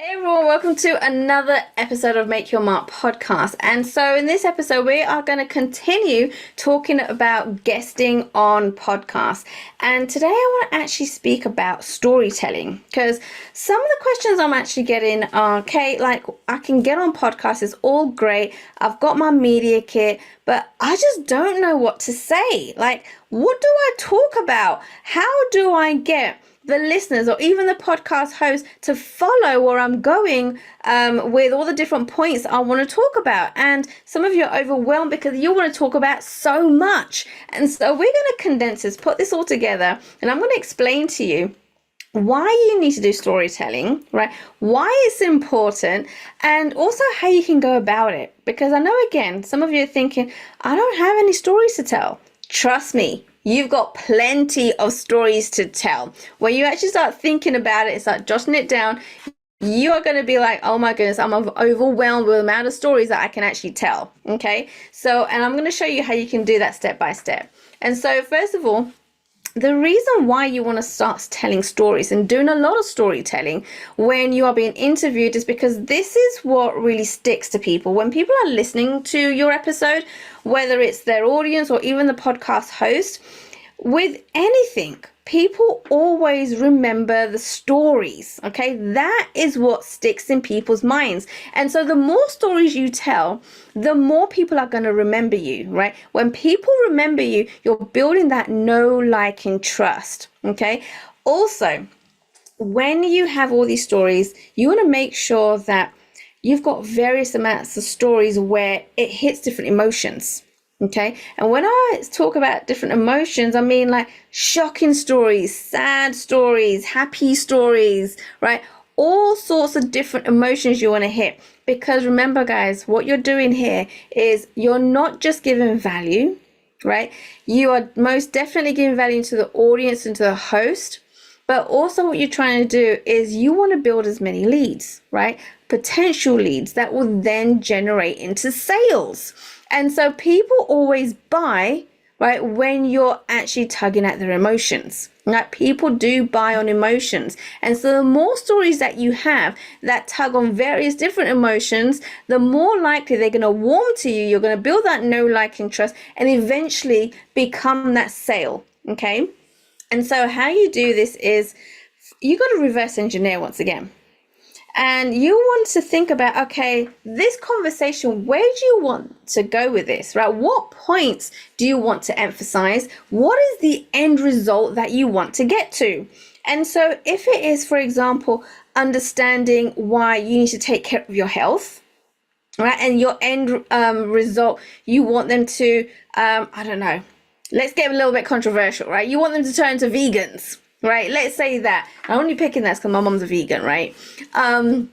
Hey everyone, welcome to another episode of Make Your Mark podcast. And so in this episode, we are going to continue talking about guesting on podcasts. And today I want to actually speak about storytelling, because some of the questions I'm actually getting are, okay, like I can get on podcasts, it's all great. I've got my media kit, but I just don't know what to say. Like, what do I talk about? How do I get the listeners or even the podcast host to follow where I'm going with all the different points I want to talk about? And some of you are overwhelmed because you want to talk about so much. And so we're going to condense this, put this all together, and I'm going to explain to you why you need to do storytelling, right? Why it's important, and also how you can go about it. Because I know, again, some of you are thinking, I don't have any stories to tell. Trust me, you've got plenty of stories to tell. When you actually start thinking about it, start jotting it down, you are going to be like, oh my goodness, I'm overwhelmed with the amount of stories that I can actually tell. Okay, so, and I'm going to show you how you can do that step by step. And so first of all, the reason why you want to start telling stories and doing a lot of storytelling when you are being interviewed is because this is what really sticks to people. When people are listening to your episode, whether it's their audience or even the podcast host, with anything, people always remember the stories, okay? That is what sticks in people's minds. And so the more stories you tell, the more people are going to remember you, right? When people remember you, you're building that know, like, and trust, okay? Also, when you have all these stories, you want to make sure that you've got various amounts of stories where it hits different emotions. Okay, and when I talk about different emotions, I mean like shocking stories, sad stories, happy stories, right? All sorts of different emotions you want to hit. Because remember, guys, what you're doing here is you're not just giving value, right? You are most definitely giving value to the audience and to the host. But also what you're trying to do is you want to build as many leads, right? Potential leads that will then generate into sales. And so people always buy, right, when you're actually tugging at their emotions. Like, people do buy on emotions. And so the more stories that you have that tug on various different emotions, the more likely they're going to warm to you. You're going to build that know, like, and trust, and eventually become that sale. Okay. And so how you do this is you got to reverse engineer once again. And you want to think about, okay, this conversation, where do you want to go with this, right? What points do you want to emphasize? What is the end result that you want to get to? And so if it is, for example, understanding why you need to take care of your health, right? And your end result, you want them to, I don't know, let's get a little bit controversial, right? You want them to turn to vegans, right? Let's say that. I'm only picking that because my mom's a vegan, right? And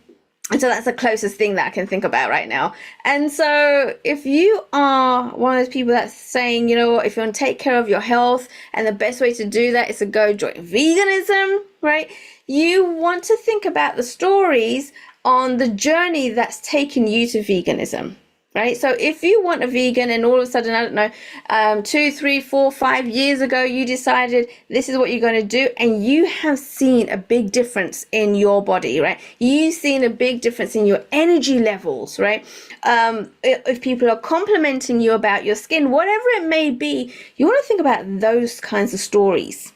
so that's the closest thing that I can think about right now. And so if you are one of those people that's saying, you know what, if you want to take care of your health and the best way to do that is to go join veganism, right? You want to think about the stories on the journey that's taken you to veganism. Right. So if you want a vegan and all of a sudden, I don't know, 2, 3, 4, 5 years ago, you decided this is what you're going to do, and you have seen a big difference in your body, right? You've seen a big difference in your energy levels, right? If people are complimenting you about your skin, whatever it may be, you want to think about those kinds of stories.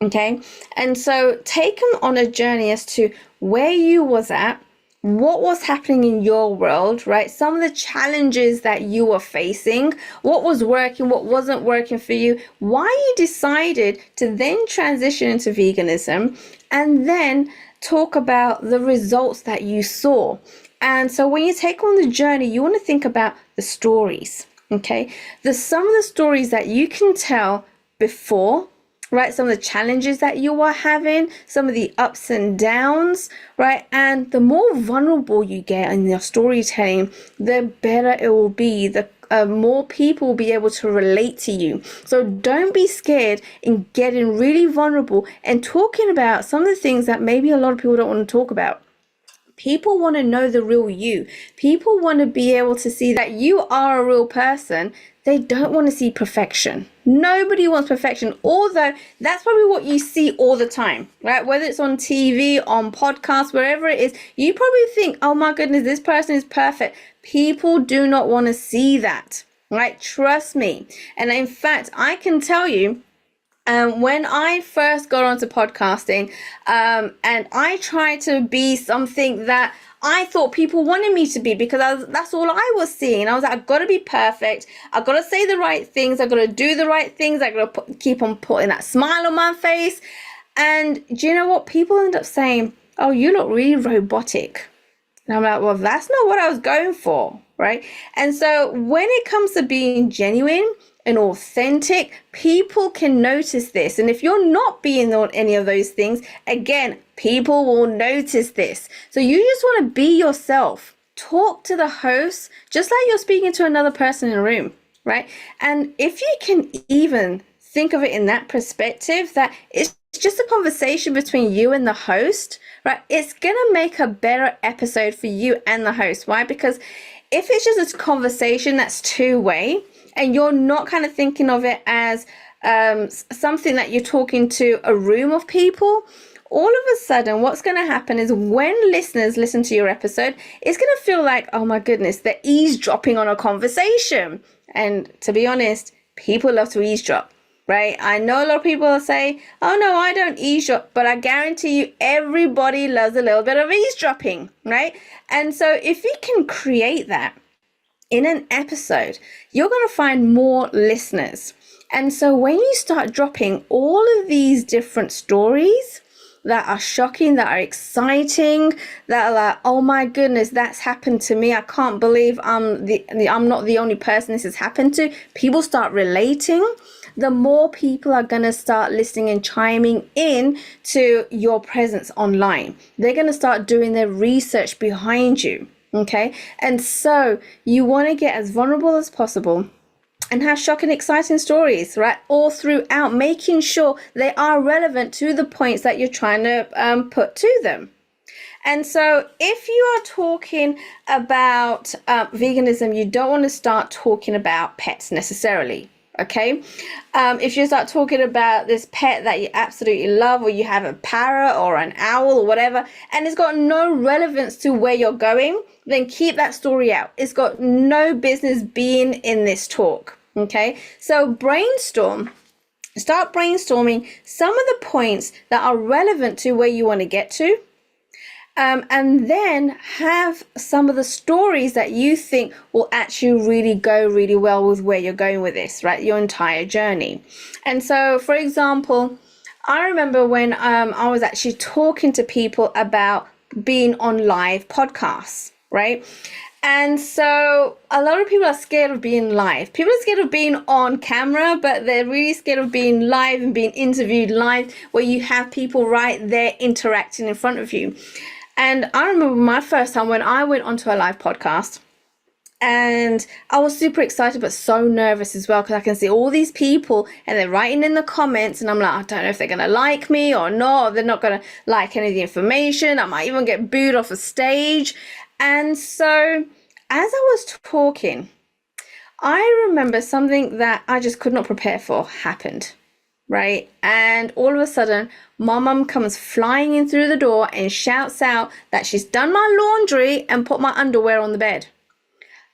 Okay. And so take them on a journey as to where you was at, what was happening in your world, right? Some of the challenges that you were facing, what was working, what wasn't working for you, why you decided to then transition into veganism, and then talk about the results that you saw. And so when you take on the journey, you want to think about the stories, okay? Some of the stories that you can tell before, right? Some of the challenges that you are having, some of the ups and downs, right? And the more vulnerable you get in your storytelling, the better it will be. The more people will be able to relate to you. So don't be scared in getting really vulnerable and talking about some of the things that maybe a lot of people don't want to talk about. People want to know the real you. People want to be able to see that you are a real person. They don't want to see perfection. Nobody wants perfection, although that's probably what you see all the time, right? Whether it's on TV, on podcasts, wherever it is, you probably think, oh my goodness, this person is perfect. People do not want to see that, right? Trust me. And in fact, I can tell you, when I first got onto podcasting, and I tried to be something that I thought people wanted me to be, because that's all I was seeing. I was like, I've got to be perfect. I've got to say the right things. I've got to do the right things. I've got to keep on putting that smile on my face. And do you know what? People end up saying, oh, you look really robotic. And I'm like, well, that's not what I was going for, right? And so when it comes to being genuine and authentic, people can notice this. And if you're not being on any of those things, again, people will notice this. So you just want to be yourself. Talk to the host just like you're speaking to another person in a room, right? And if you can even think of it in that perspective, that it's just a conversation between you and the host, right? It's going to make a better episode for you and the host. Why? Because if it's just a conversation that's two-way, and you're not kind of thinking of it as something that you're talking to a room of people, all of a sudden what's going to happen is when listeners listen to your episode, it's going to feel like, oh my goodness, they're eavesdropping on a conversation. And to be honest, people love to eavesdrop, right? I know a lot of people say, oh no, I don't eavesdrop, but I guarantee you everybody loves a little bit of eavesdropping, right? And so if you can create that in an episode, you're going to find more listeners. And so when you start dropping all of these different stories that are shocking, that are exciting, that are like, oh my goodness, that's happened to me. I can't believe I'm not the only person this has happened to. People start relating. The more people are going to start listening and chiming in to your presence online. They're going to start doing their research behind you. Okay, and so you want to get as vulnerable as possible and have shocking, exciting stories, right? All throughout, making sure they are relevant to the points that you're trying to put to them. And so if you are talking about veganism, you don't want to start talking about pets necessarily. Okay, if you start talking about this pet that you absolutely love, or you have a parrot or an owl or whatever, and it's got no relevance to where you're going, then keep that story out. It's got no business being in this talk. Okay, so start brainstorming some of the points that are relevant to where you want to get to. And then have some of the stories that you think will actually really go really well with where you're going with this, right? Your entire journey. And so, for example, I remember when I was actually talking to people about being on live podcasts, right? And so a lot of people are scared of being live. People are scared of being on camera, but they're really scared of being live and being interviewed live, where you have people right there interacting in front of you. And I remember my first time when I went onto a live podcast, and I was super excited, but so nervous as well, because I can see all these people and they're writing in the comments, and I'm like, I don't know if they're going to like me or not, or they're not going to like any of the information. I might even get booed off a stage. And so as I was talking, I remember something that I just could not prepare for happened. Right? And all of a sudden, my mum comes flying in through the door and shouts out that she's done my laundry and put my underwear on the bed.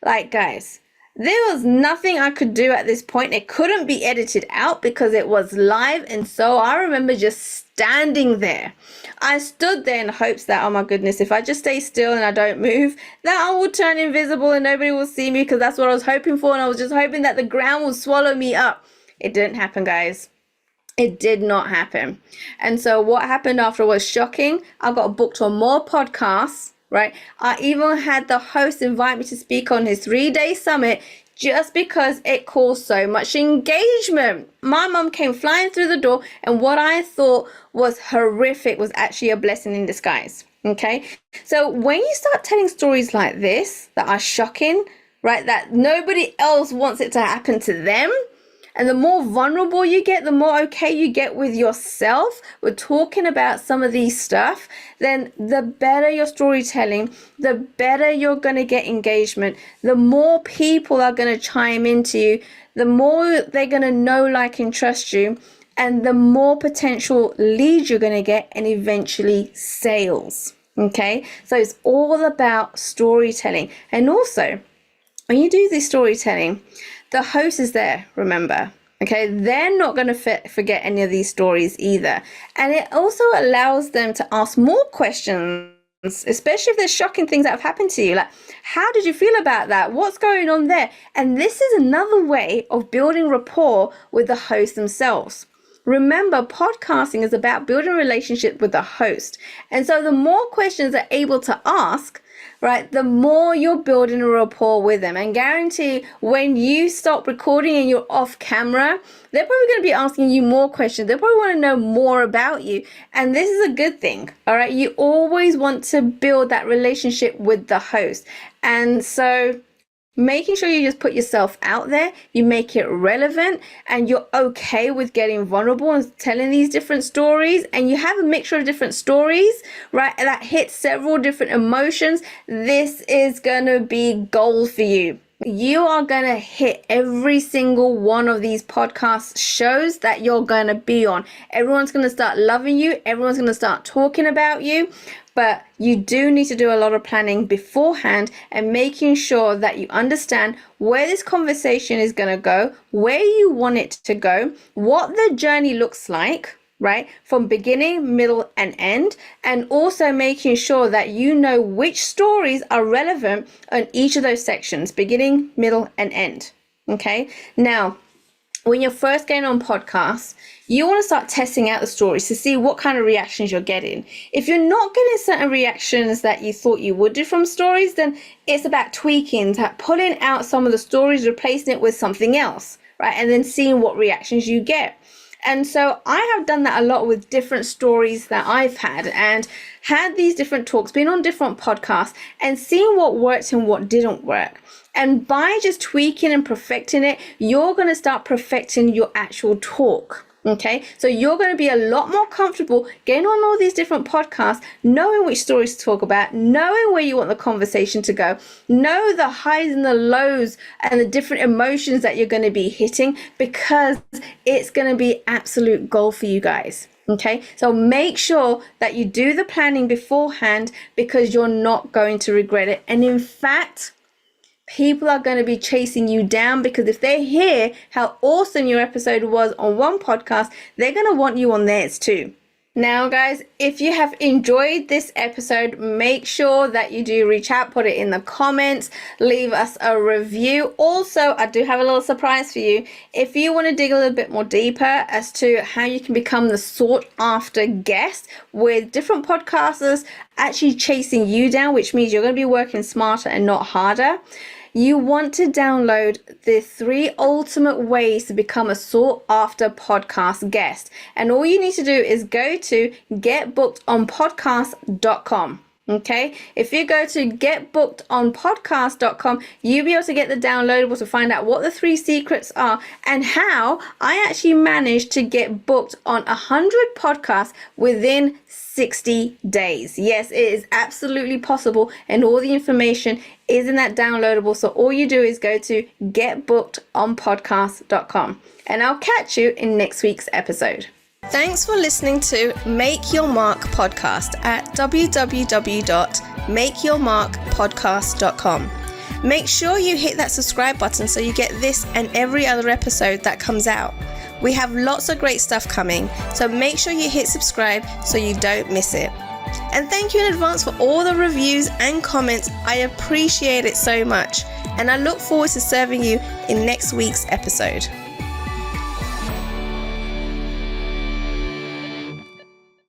Like, guys, there was nothing I could do at this point. It couldn't be edited out because it was live. And so I remember just standing there. I stood there in hopes that, oh my goodness, if I just stay still and I don't move, that I will turn invisible and nobody will see me, because that's what I was hoping for. And I was just hoping that the ground will swallow me up. It didn't happen, guys. It did not happen. And so what happened after was shocking. I got booked on more podcasts, right? I even had the host invite me to speak on his 3-day summit just because it caused so much engagement. My mum came flying through the door, and what I thought was horrific was actually a blessing in disguise. Okay? So when you start telling stories like this that are shocking, right, that nobody else wants it to happen to them, And the more vulnerable you get, the more okay you get with yourself, we're talking about some of these stuff, then the better your storytelling, the better you're going to get engagement, the more people are going to chime into you, the more they're going to know, like, and trust you, and the more potential leads you're going to get, and eventually sales. Okay, so it's all about storytelling. And also, when you do this storytelling, the host is there, remember. Okay, they're not going to forget any of these stories either. And it also allows them to ask more questions, especially if there's shocking things that have happened to you. Like, how did you feel about that? What's going on there? And this is another way of building rapport with the host themselves. Remember, podcasting is about building a relationship with the host. And so the more questions they're able to ask, right, the more you're building a rapport with them. And guarantee when you stop recording and you're off camera, they're probably going to be asking you more questions. They probably want to know more about you. And this is a good thing. All right. You always want to build that relationship with the host. And so making sure you just put yourself out there, you make it relevant, and you're okay with getting vulnerable and telling these different stories, and you have a mixture of different stories, right, that hit several different emotions. This is going to be gold for you. You are going to hit every single one of these podcast shows that you're going to be on. Everyone's going to start loving you. Everyone's going to start talking about you. But you do need to do a lot of planning beforehand and making sure that you understand where this conversation is going to go, where you want it to go, what the journey looks like, right, from beginning, middle, and end, and also making sure that you know which stories are relevant on each of those sections, beginning, middle, and end. Okay, now, when you're first getting on podcasts, you want to start testing out the stories to see what kind of reactions you're getting. If you're not getting certain reactions that you thought you would do from stories, then it's about tweaking, pulling out some of the stories, replacing it with something else, right? And then seeing what reactions you get. And so I have done that a lot with different stories that I've had, and had these different talks, been on different podcasts, and seeing what worked and what didn't work. And by just tweaking and perfecting it, you're going to start perfecting your actual talk. Okay, so you're going to be a lot more comfortable getting on all these different podcasts, knowing which stories to talk about, knowing where you want the conversation to go, know the highs and the lows and the different emotions that you're going to be hitting, because it's going to be absolute gold for you guys. Okay, so make sure that you do the planning beforehand, because you're not going to regret it. And in fact, people are going to be chasing you down, because if they hear how awesome your episode was on one podcast, they're going to want you on theirs too. Now, guys, if you have enjoyed this episode, make sure that you do reach out, put it in the comments, leave us a review. Also, I do have a little surprise for you. If you want to dig a little bit more deeper as to how you can become the sought after guest with different podcasters actually chasing you down, which means you're going to be working smarter and not harder, you want to download the 3 ultimate ways to become a sought after podcast guest. And all you need to do is go to getbookedonpodcast.com. Okay, if you go to getbookedonpodcast.com, you'll be able to get the downloadable to find out what the 3 secrets are and how I actually managed to get booked on 100 podcasts within 60 days. Yes, it is absolutely possible, and all the information is in that downloadable. So all you do is go to getbookedonpodcast.com, and I'll catch you in next week's episode. Thanks for listening to Make Your Mark podcast at www.makeyourmarkpodcast.com. Make sure you hit that subscribe button so you get this and every other episode that comes out. We have lots of great stuff coming, so make sure you hit subscribe so you don't miss it. And thank you in advance for all the reviews and comments. I appreciate it so much, and I look forward to serving you in next week's episode.